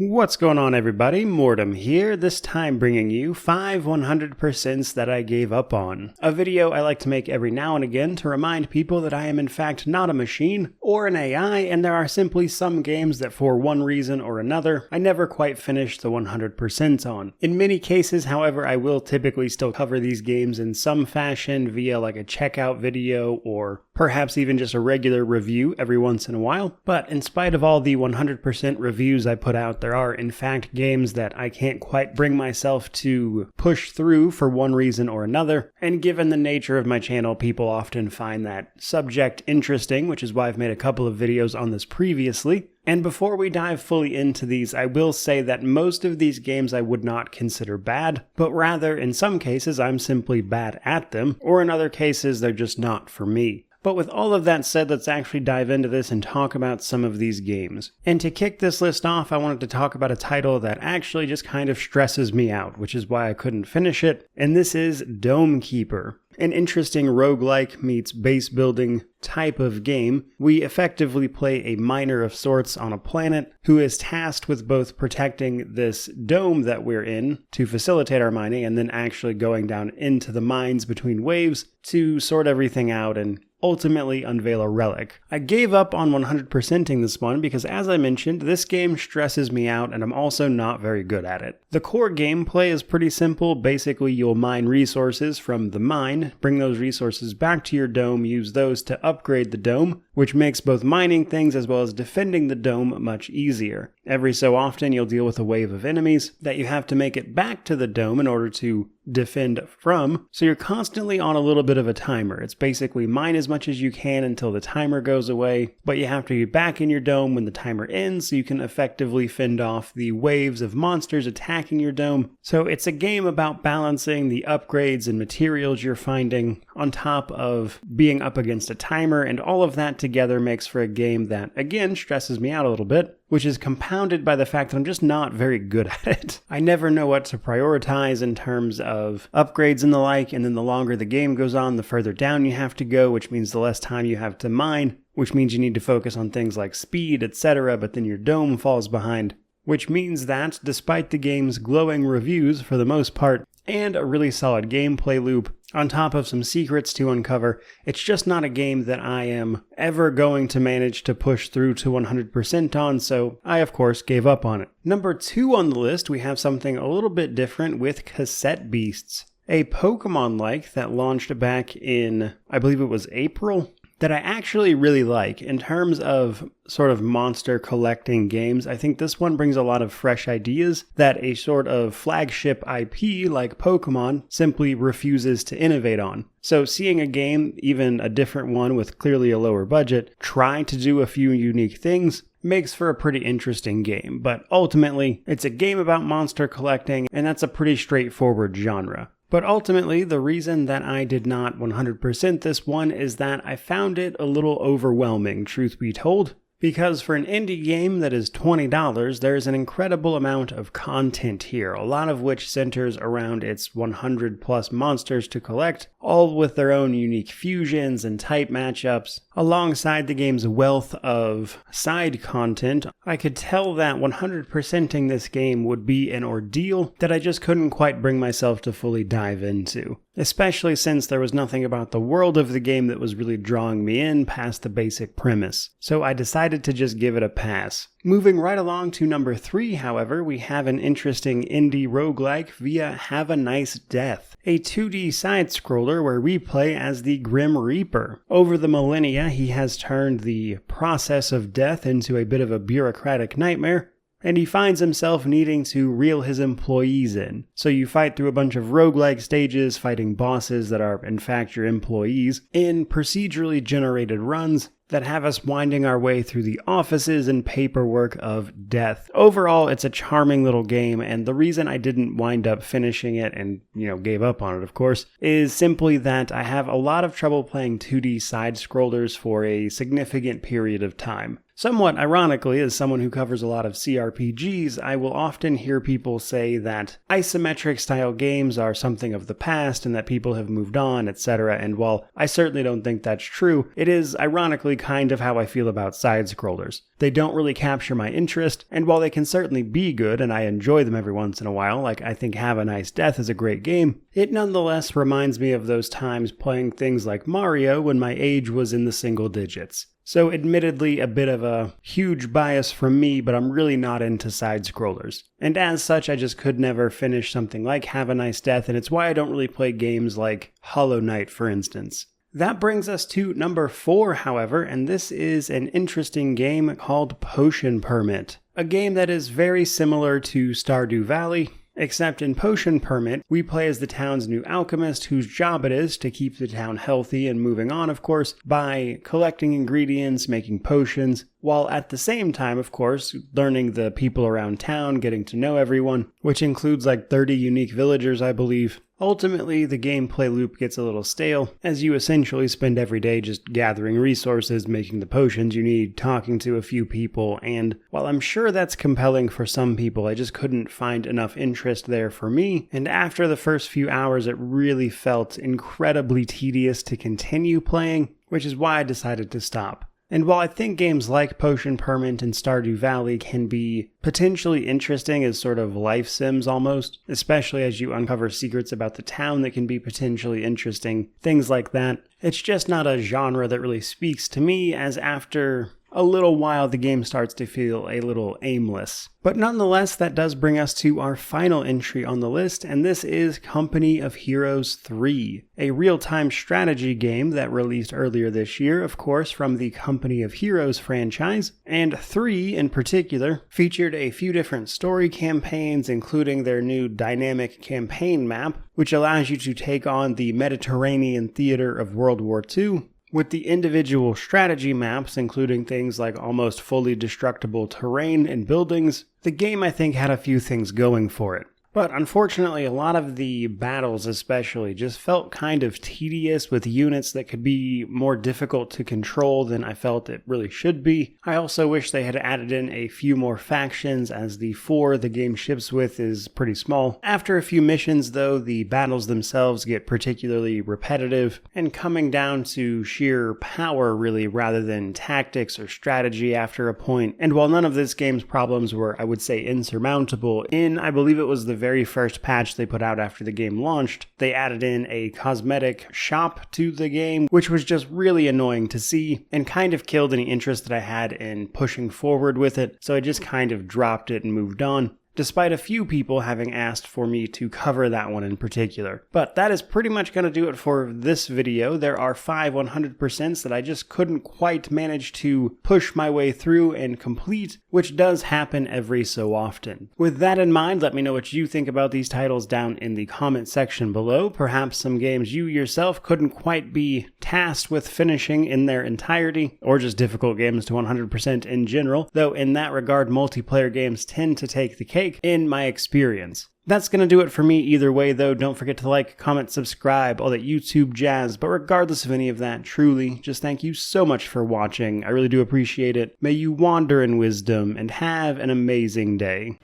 What's going on, everybody? Mortem here, this time bringing you 5 100% that I gave up on. A video I like to make every now and again to remind people that I am in fact not a machine or an AI, and there are simply some games that for one reason or another, I never quite finish the 100% on. In many cases, however, I will typically still cover these games in some fashion via like a checkout video or perhaps even just a regular review every once in a while. But in spite of all the 100% reviews I put out, there are in fact games that I can't quite bring myself to push through for one reason or another. And given the nature of my channel, people often find that subject interesting, which is why I've made a couple of videos on this previously. And before we dive fully into these, I will say that most of these games I would not consider bad, but rather in some cases I'm simply bad at them, or in other cases they're just not for me. But with all of that said, let's actually dive into this and talk about some of these games. And to kick this list off, I wanted to talk about a title that actually just kind of stresses me out, which is why I couldn't finish it, and this is Dome Keeper. An interesting roguelike meets base building type of game. We effectively play a miner of sorts on a planet who is tasked with both protecting this dome that we're in to facilitate our mining and then actually going down into the mines between waves to sort everything out and ultimately unveil a relic. I gave up on 100%ing this one because, as I mentioned, this game stresses me out and I'm also not very good at it. The core gameplay is pretty simple. Basically, you'll mine resources from the mine, bring those resources back to your dome, use those to upgrade the dome, which makes both mining things as well as defending the dome much easier. Every so often, you'll deal with a wave of enemies that you have to make it back to the dome in order to defend from, so you're constantly on a little bit of a timer. It's basically mine as much as you can until the timer goes away, but you have to be back in your dome when the timer ends so you can effectively fend off the waves of monsters attacking your dome. So it's a game about balancing the upgrades and materials you're finding on top of being up against a timer, and all of that together makes for a game that, again, stresses me out a little bit, which is compounded by the fact that I'm just not very good at it. I never know what to prioritize in terms of upgrades and the like, and then the longer the game goes on, the further down you have to go, which means the less time you have to mine, which means you need to focus on things like speed, etc., but then your dome falls behind. Which means that, despite the game's glowing reviews for the most part, and a really solid gameplay loop, on top of some secrets to uncover, it's just not a game that I am ever going to manage to push through to 100% on, so I of course gave up on it. Number 2 on the list, we have something a little bit different with Cassette Beasts, a Pokemon-like that launched back in, I believe it was April, that I actually really like. In terms of sort of monster collecting games, I think this one brings a lot of fresh ideas that a sort of flagship IP like Pokemon simply refuses to innovate on. So seeing a game, even a different one with clearly a lower budget, try to do a few unique things makes for a pretty interesting game. But ultimately, it's a game about monster collecting, and that's a pretty straightforward genre. But ultimately, the reason that I did not 100% this one is that I found it a little overwhelming, truth be told. Because for an indie game that is $20, there's an incredible amount of content here, a lot of which centers around its 100 plus monsters to collect, all with their own unique fusions and type matchups. Alongside the game's wealth of side content, I could tell that 100%ing this game would be an ordeal that I just couldn't quite bring myself to fully dive into. Especially since there was nothing about the world of the game that was really drawing me in past the basic premise. So I decided to just give it a pass. Moving right along to number 3, however, we have an interesting indie roguelike via Have a Nice Death, a 2D side-scroller where we play as the Grim Reaper. Over the millennia, he has turned the process of death into a bit of a bureaucratic nightmare, and he finds himself needing to reel his employees in. So you fight through a bunch of roguelike stages, fighting bosses that are in fact your employees, in procedurally generated runs that have us winding our way through the offices and paperwork of death. Overall, it's a charming little game, and the reason I didn't wind up finishing it and, gave up on it, of course, is simply that I have a lot of trouble playing 2D side-scrollers for a significant period of time. Somewhat ironically, as someone who covers a lot of CRPGs, I will often hear people say that isometric style games are something of the past and that people have moved on, etc. And while I certainly don't think that's true, it is ironically kind of how I feel about side-scrollers. They don't really capture my interest, and while they can certainly be good and I enjoy them every once in a while, like I think Have a Nice Death is a great game, it nonetheless reminds me of those times playing things like Mario when my age was in the single digits. So admittedly a bit of a huge bias from me, but I'm really not into side-scrollers. And as such, I just could never finish something like Have a Nice Death, and it's why I don't really play games like Hollow Knight, for instance. That brings us to number 4, however, and this is an interesting game called Potion Permit. A game that is very similar to Stardew Valley, except in Potion Permit, we play as the town's new alchemist whose job it is to keep the town healthy and moving on, of course, by collecting ingredients, making potions, while at the same time, of course, learning the people around town, getting to know everyone, which includes like 30 unique villagers, I believe. Ultimately, the gameplay loop gets a little stale, as you essentially spend every day just gathering resources, making the potions you need, talking to a few people, and while I'm sure that's compelling for some people, I just couldn't find enough interest there for me, and after the first few hours it really felt incredibly tedious to continue playing, which is why I decided to stop. And while I think games like Potion Permit and Stardew Valley can be potentially interesting as sort of life sims almost, especially as you uncover secrets about the town that can be potentially interesting, things like that, it's just not a genre that really speaks to me, as after a little while the game starts to feel a little aimless. But nonetheless, that does bring us to our final entry on the list, and this is Company of Heroes 3, a real-time strategy game that released earlier this year, of course, from the Company of Heroes franchise, and 3 in particular featured a few different story campaigns, including their new dynamic campaign map, which allows you to take on the Mediterranean theater of World War II, with the individual strategy maps, including things like almost fully destructible terrain and buildings. The game, I think, had a few things going for it. But unfortunately, a lot of the battles especially just felt kind of tedious, with units that could be more difficult to control than I felt it really should be. I also wish they had added in a few more factions, as the 4 the game ships with is pretty small. After a few missions though, the battles themselves get particularly repetitive and coming down to sheer power really, rather than tactics or strategy after a point. And while none of this game's problems were, I would say, insurmountable, I believe it was the very first patch they put out after the game launched, they added in a cosmetic shop to the game, which was just really annoying to see and kind of killed any interest that I had in pushing forward with it, so I just kind of dropped it and moved on, despite a few people having asked for me to cover that one in particular. But that is pretty much going to do it for this video. There are 5 100% that I just couldn't quite manage to push my way through and complete, which does happen every so often. With that in mind, let me know what you think about these titles down in the comment section below. Perhaps some games you yourself couldn't quite be tasked with finishing in their entirety, or just difficult games to 100% in general, though in that regard multiplayer games tend to take the cake in my experience. That's going to do it for me either way though. Don't forget to like, comment, subscribe, all that YouTube jazz. But regardless of any of that, truly, just thank you so much for watching. I really do appreciate it. May you wander in wisdom and have an amazing day.